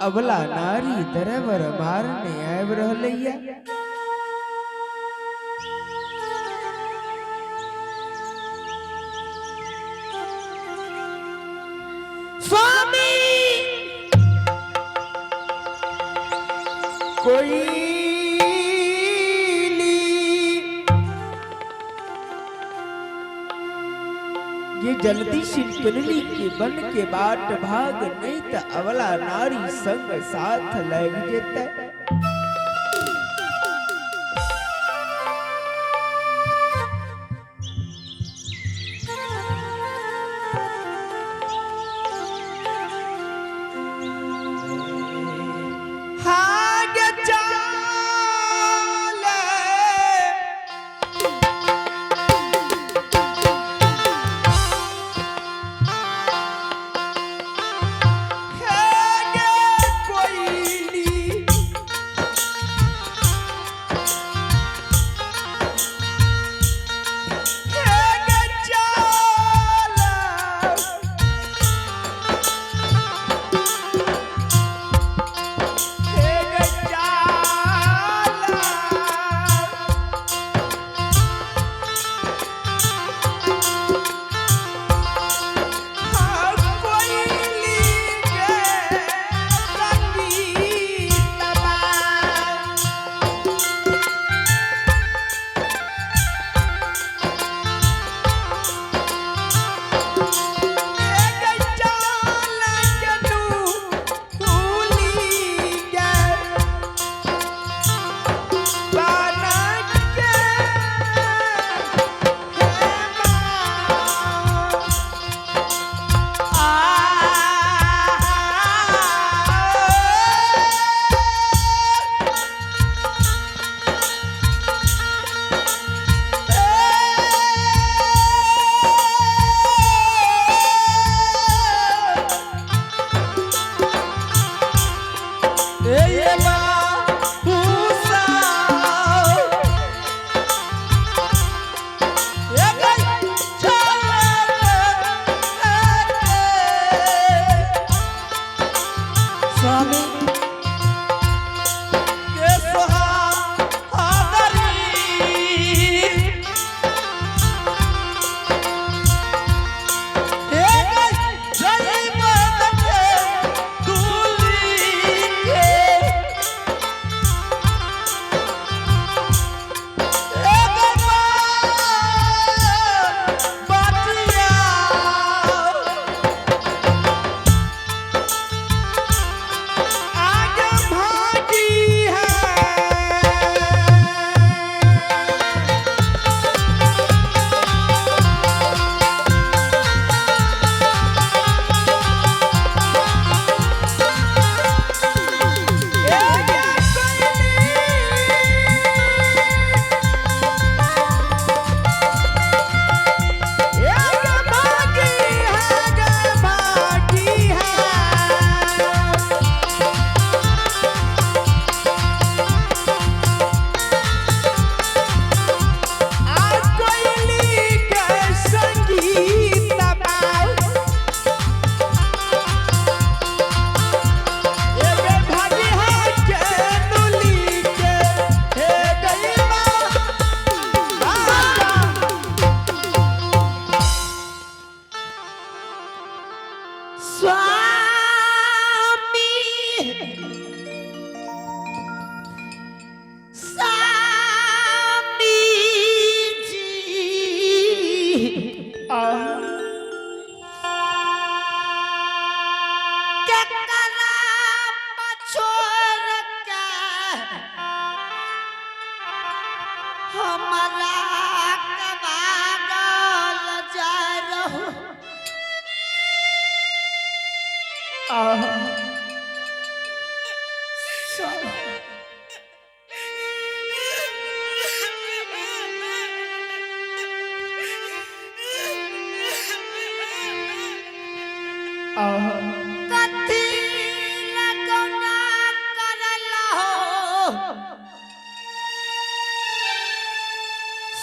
अबला नारी दरबर मारने आव रहलैया। स्वामी कोई ये जल्दी सिंकलली के बन के बाट भाग नहीं तो अवला नारी संग साथ लग जेते।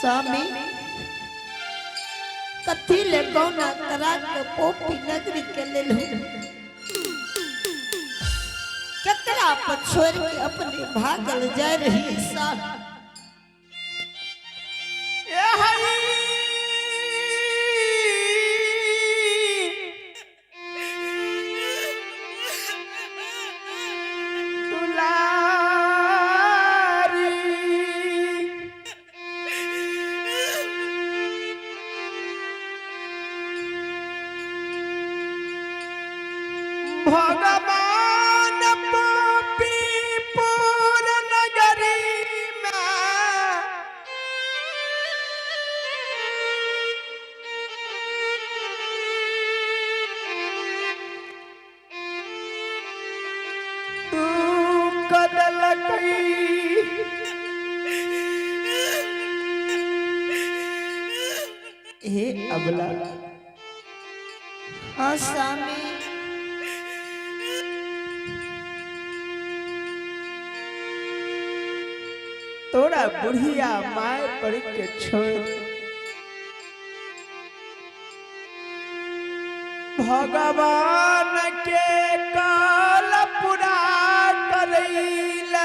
स्वामी कथी ले गौना करा के पोपी नगरी के ले लो एकरा पर छोड़ के अपने भागल जा रही है साहब। भगवान पीपुर नगरी में तू कदलकई हे अबला। हाँ स्वामी, तोरा बुढ़िया माय पर के छोड़ भगवान के काल पूरा करैल।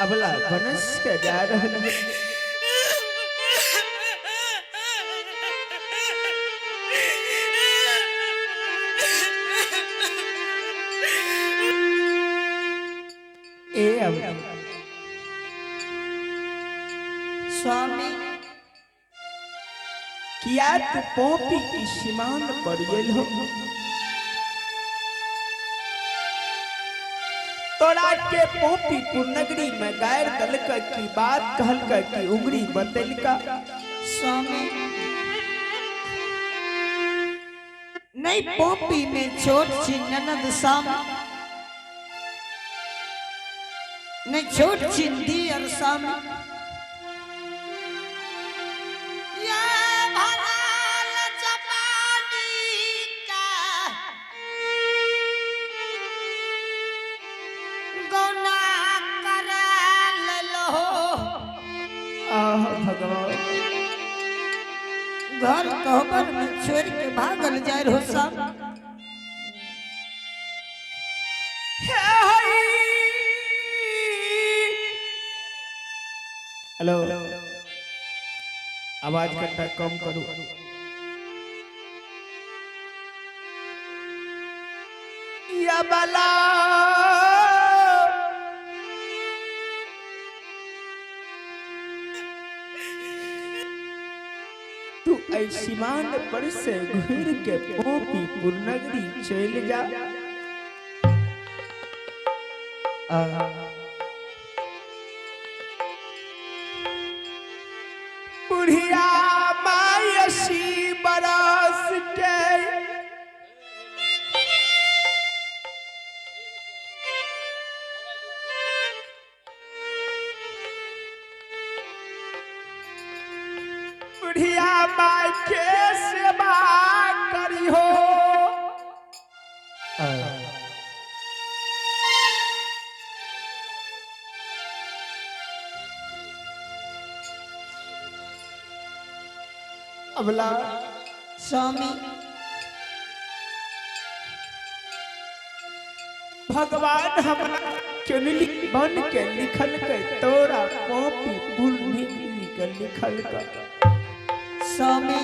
अबला बनस के जा रहल है। स्वामी किया तू पोपी की सीमान पर गेल हो। तोरा के पोपीपुर नगरी में गायर दलक की बात कहलक की उंगली बतलका। स्वामी नहीं पोपी में छोट सी ननद सामी, नहीं छोट सी दियर सामी। ये भरल जवानी का गौना करल लो। भगवान घर कहबर में छोड़ के भागल जाए हो सब। हेलो, आवाज घंटा कम करो। या बला तू ऐसी मान पर से घूर के पोपीपुर नगरी चल जा। बुढ़िया मायसी बरस के बुढ़िया माई के सेवा करी हो। अबला स्वामी भगवान हमरा चुनली बन के लिखल के तोरा पोपीपुर नगरी के लिखल का। स्वामी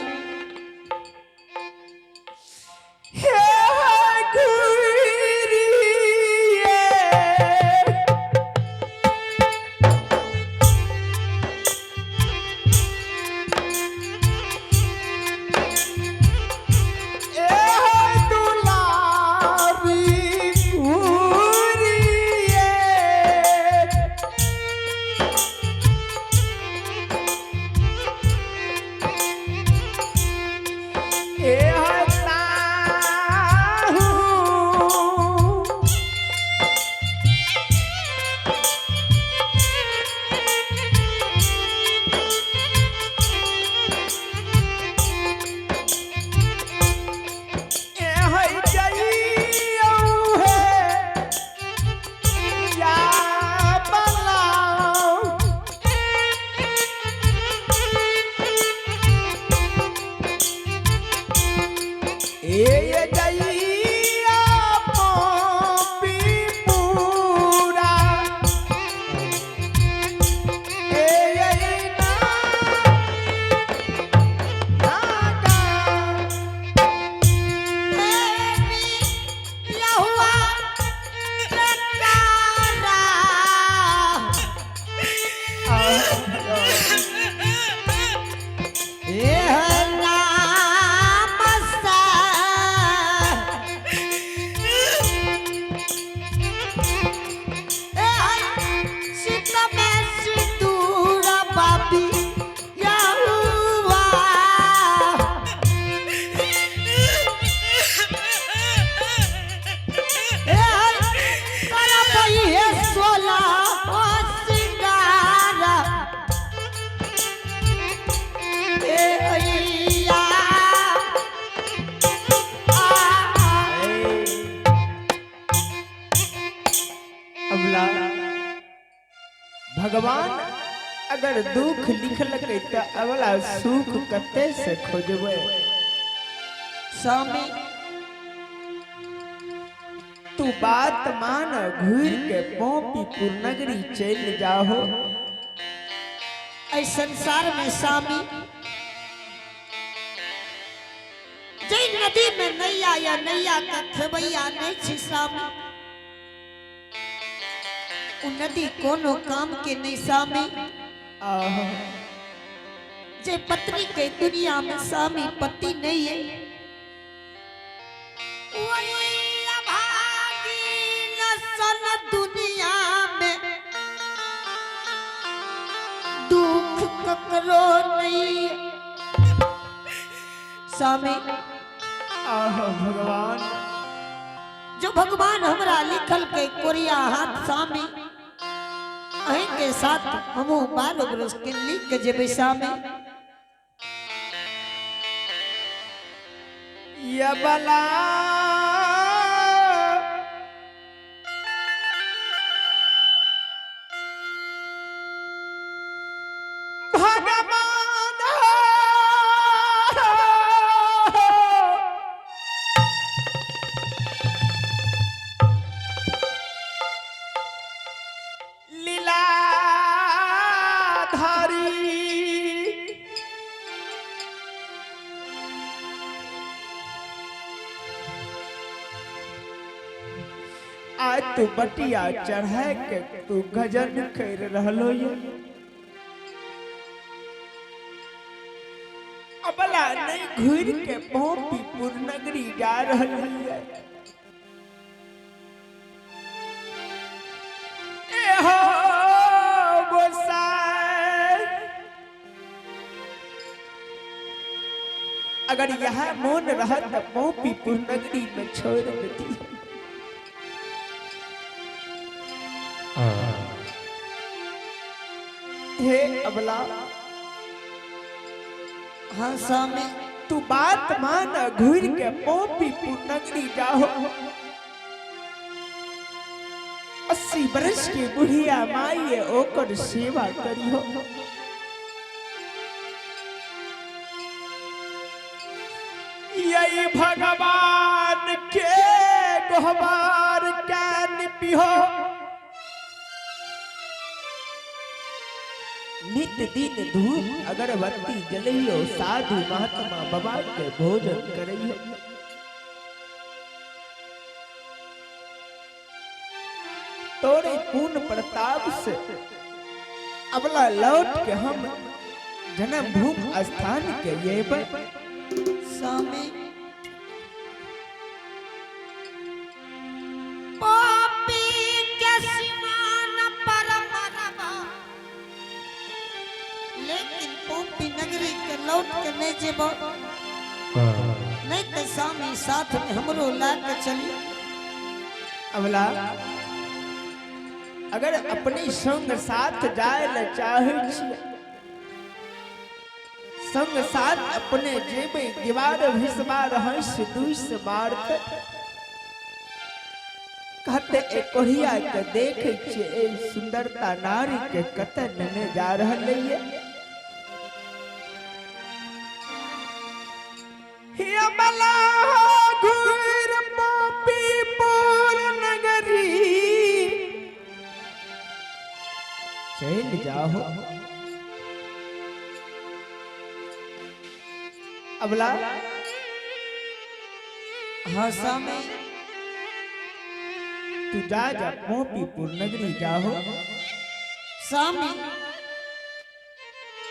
ये जई भगवान अगर दुख लिखलक त अवला सुख कते से खोजबे। स्वामी तू बात मान घूर के पोपीपुर नगरी चल जाहो। इस संसार में स्वामी जय नदी में नैया या नैया का खेबैया नहीं छी स्वामी। उ नदी कोनो काम के नहीं स्वामी। जे पत्नी के दुनिया में स्वामी पति नहीं है वही अभागी नसन दुनिया में दुख ककरो नहीं स्वामी। भगवान जो भगवान हमरा लिखल के कोरिया हाथ स्वामी अहीं के साथ हमू 12 बरस के लिख के जेबे स्वामी। यबला भगवान आज तू बटिया चढ़ा के तू गजन कर रहलो ये। अबला नहीं घूर के पोपीपुर नगरी जा रहली है। ए हो गोसाई अगर यहाँ मौन रहत तो पोपीपुर नगरी में छोड़ देती। हे अबला हाँ स्वामी तू बात मान घूर के पोपीपुर नगरी जाहो। 80 बरस की बुढ़िया माई ओकर सेवा करियो। यही भगवान के गोहबार ज्ञान पिहो। नित्य दिन धूप अगरबत्ती जलियो साधु महात्मा बाबा के भोजन करियो। तोरे पूर्ण प्रताप से अबला लौट के हम जन्म भूमि स्थान के ये स्वामी। पापी के स्नान पर मरबा लेकिन पोपी नगरी के लौट के नहीं जेबो। नहीं तो स्वामी साथ में हमरो ला के चली। अबला अगर अपने संग साथ जाए ल चाहे छी संग साथ अपने जेबे दीवार भिसबार हंस दुस मारत कहते एक कोढ़िया के देखे छे सुंदरता नारी के कतन ने जा रहले ये। हे अबला घूर पोपीपुर नगरी चल जाओ। अबला हाँ स्वामी तू जा पोपीपुर नगरी जाओ। स्वामी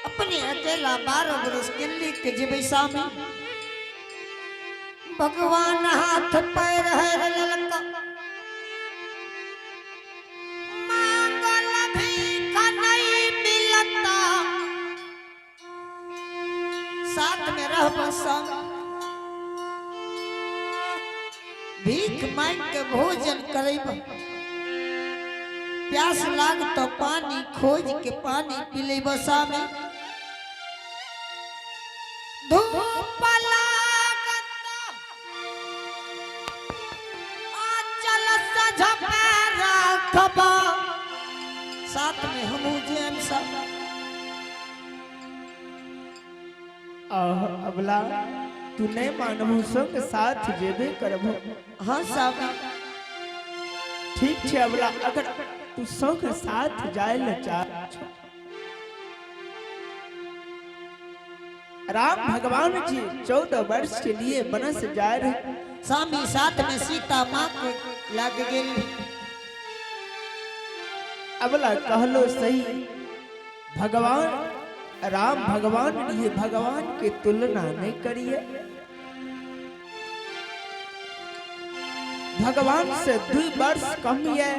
अपने अकेला 12 बरस के लिख के जेबे स्वामी। भगवान हाथ पैर है ललका मांगल भीख नहीं मिलता साथ में रह संग भीख मांग के भोजन करेब। प्यास लाग तो पानी खोज के पानी पिलेब स्वामी। धूप लागत आंचल सझपे रखबा साथ में में हमू जेम सब। अबला तू नहीं मानबू संग साथ जेबे करबो। हाँ स्वामी। ठीक छे अबला, अगर तू संग साथ जाए ल चाह, राम भगवान जी 14 वर्ष के लिए वनस जा रहे। स्वामी साथ में सीता माँ को लाग गेल। अबला कहलो सही, भगवान राम भगवान लिए भगवान के तुलना नहीं करिए। भगवान से 2 वर्ष कम है।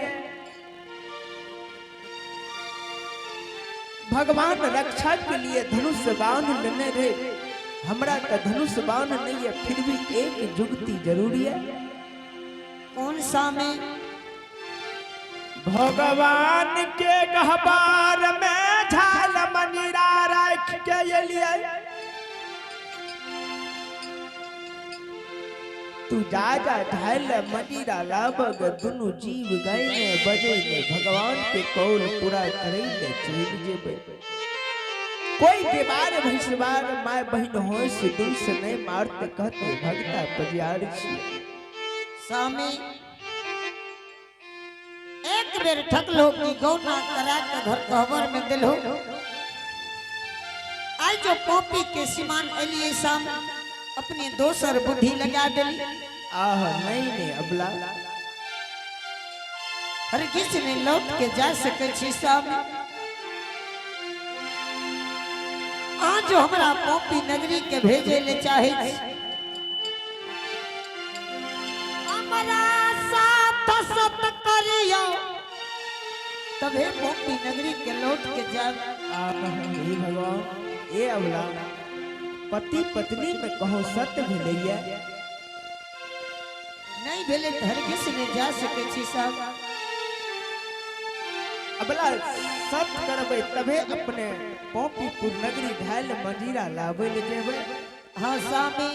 भगवान रक्षा के लिए धनुष बाण लेने रहे, हमरा का धनुष बाण नहीं है, फिर भी एक जुगती जरूरी है। कौन सा में? भगवान के गहबार में झाल मनीरा रख के लिए तू जा जा झाल मनीरा लाबग दुनु जीव गए ने बजे ने भगवान के कौल पूरा करे ले चल जेबे। कोई बीमार भैंसवार माय बहन हो से दिल से नहीं मारते कहते भगता पजियार छी। स्वामी एक बेर ठकलो की गौना करा के घर कहवर में दिलो। आज जो पोपी के सिमान एलिए साम अपनी दोसर बुद्धि लगा दिली। नहीं अबला हर किसी ने लौट के जा सके छी स्वामी। आज जो हमरा पोपी नगरी के भेजे ले चाहे हमारा साथ सत करियो तबे पोपी नगरी के लौट के जा। हे भगवान ए अबला पति पत्नी में कहो सत्य भेलैया नहीं भेले तो हर किसी ने जा सके छी साहब। अबला सत्य करबे तबे अपने पोपीपुर नगरी घायल मंजीरा लाबे ले जेबे। हाँ स्वामी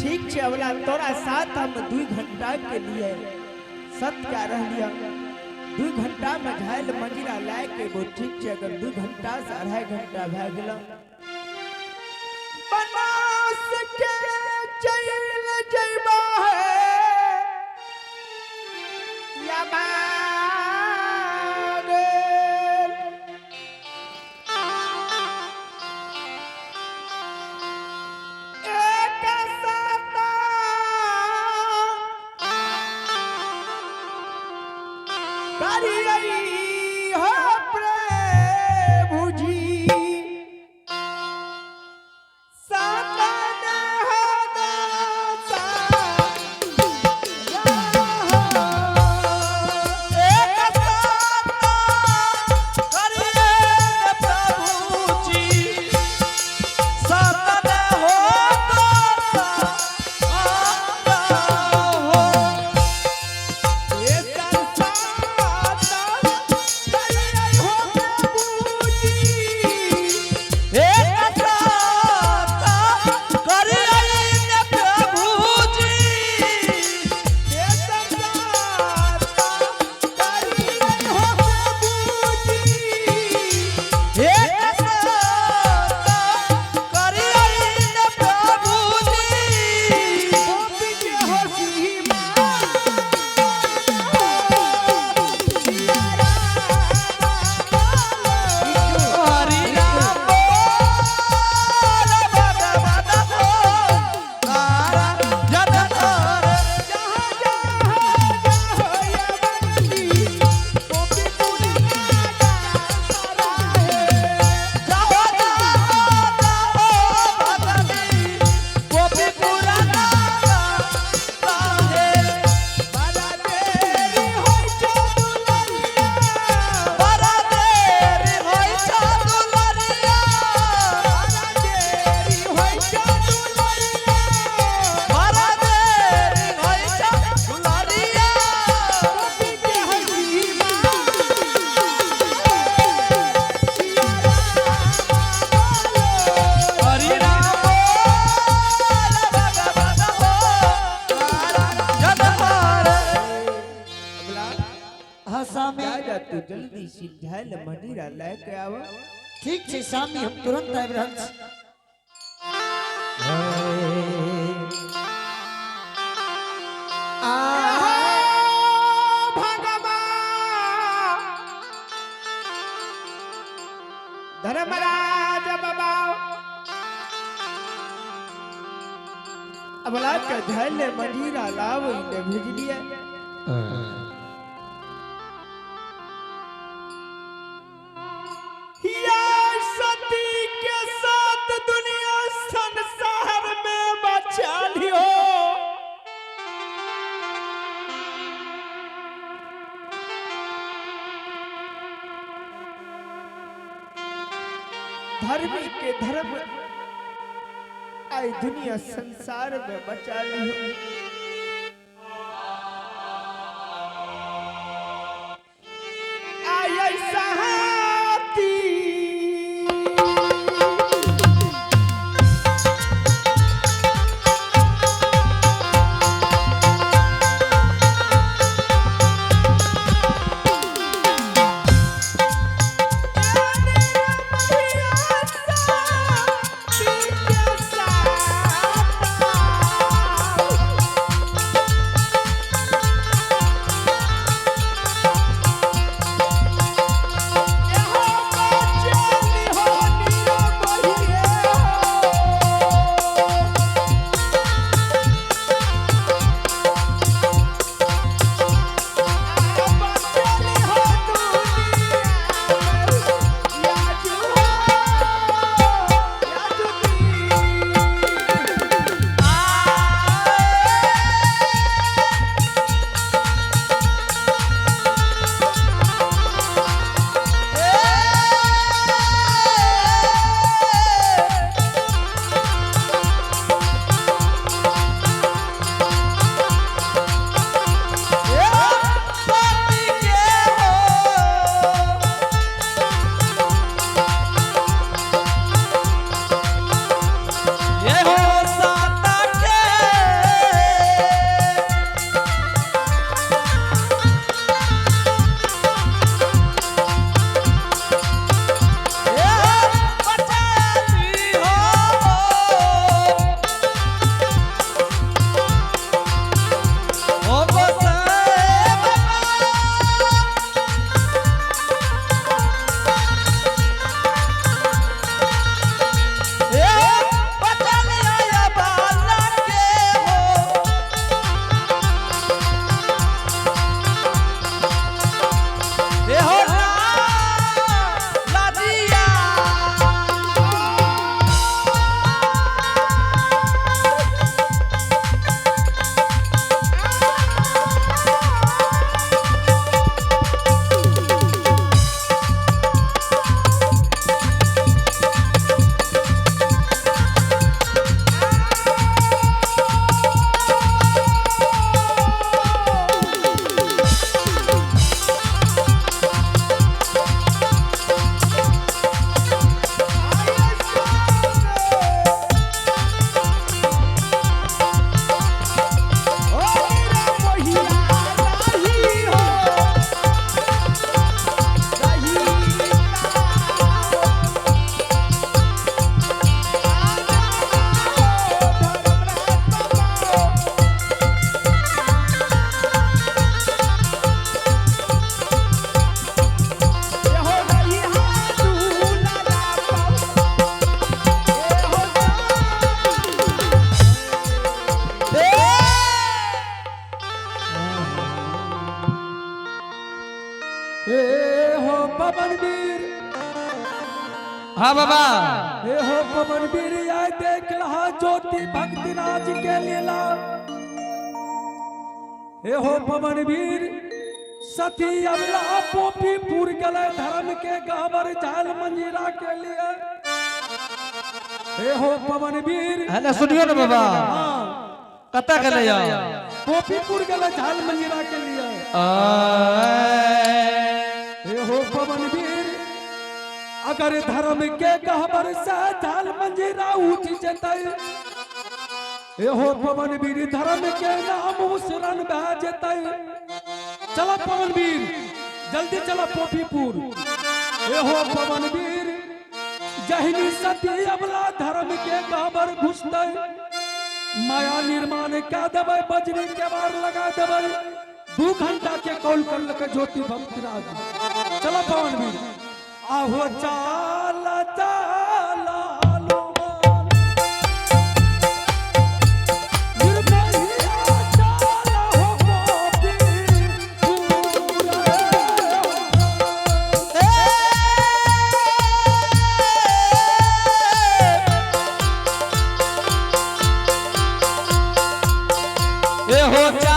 ठीक छे अबला, तोरा साथ हम 2 घंटा के लिए सत्य क्या रह लिया। 2 घंटा में घायल मंजीरा लाए के वो ठीक छे। अगर 2 घंटा से 2.5 घंटा भए गेल बनास के चल जइबा है या हो प्रभु जी राजा तू जल्दी से झाल मदिरा लेके आवा। ठीक छे स्वामी हम तुरंत आबि रहल छी। धर्मराज बाबा अब लाग के झाल मदिरा लाव ने भेज दिया। या सती के साथ दुनिया संसार में बचा लियो। धर्मी के धर्म आई दुनिया संसार में बचा लियो। आई सहाती पवनवीर। हाँ बाबा। हे हो पवनवीर, आए देख रहा ज्योति भक्ति राज के लीला। हे हो पवनवीर, सती अबला पोपीपुर गले धर्म के गावर झाल मंजीरा के लिए। हे हो पवनवीर, है ना, सुनियो ना बाबा। कता के ले पोपीपुर गले झाल मंजीरा के लिए। हे हो पवनवीर, अगर धर्म के गहबर से झाल मंजीरा उठ जतै। हे हो पवनवीर, धर्म के नाम उसरन बह जतै। चला पवनवीर, जल्दी चला पोपीपुर। ए हो पवनवीर जहिनी सती अबला धर्म के गाबर घुसते माया निर्माण क्या देवे बजरी के बार लगा देवे 2 घंटा के कौल कर लके ज्योति भक्तराज। चला पवनवीर आहो चाला चाला ए हो चा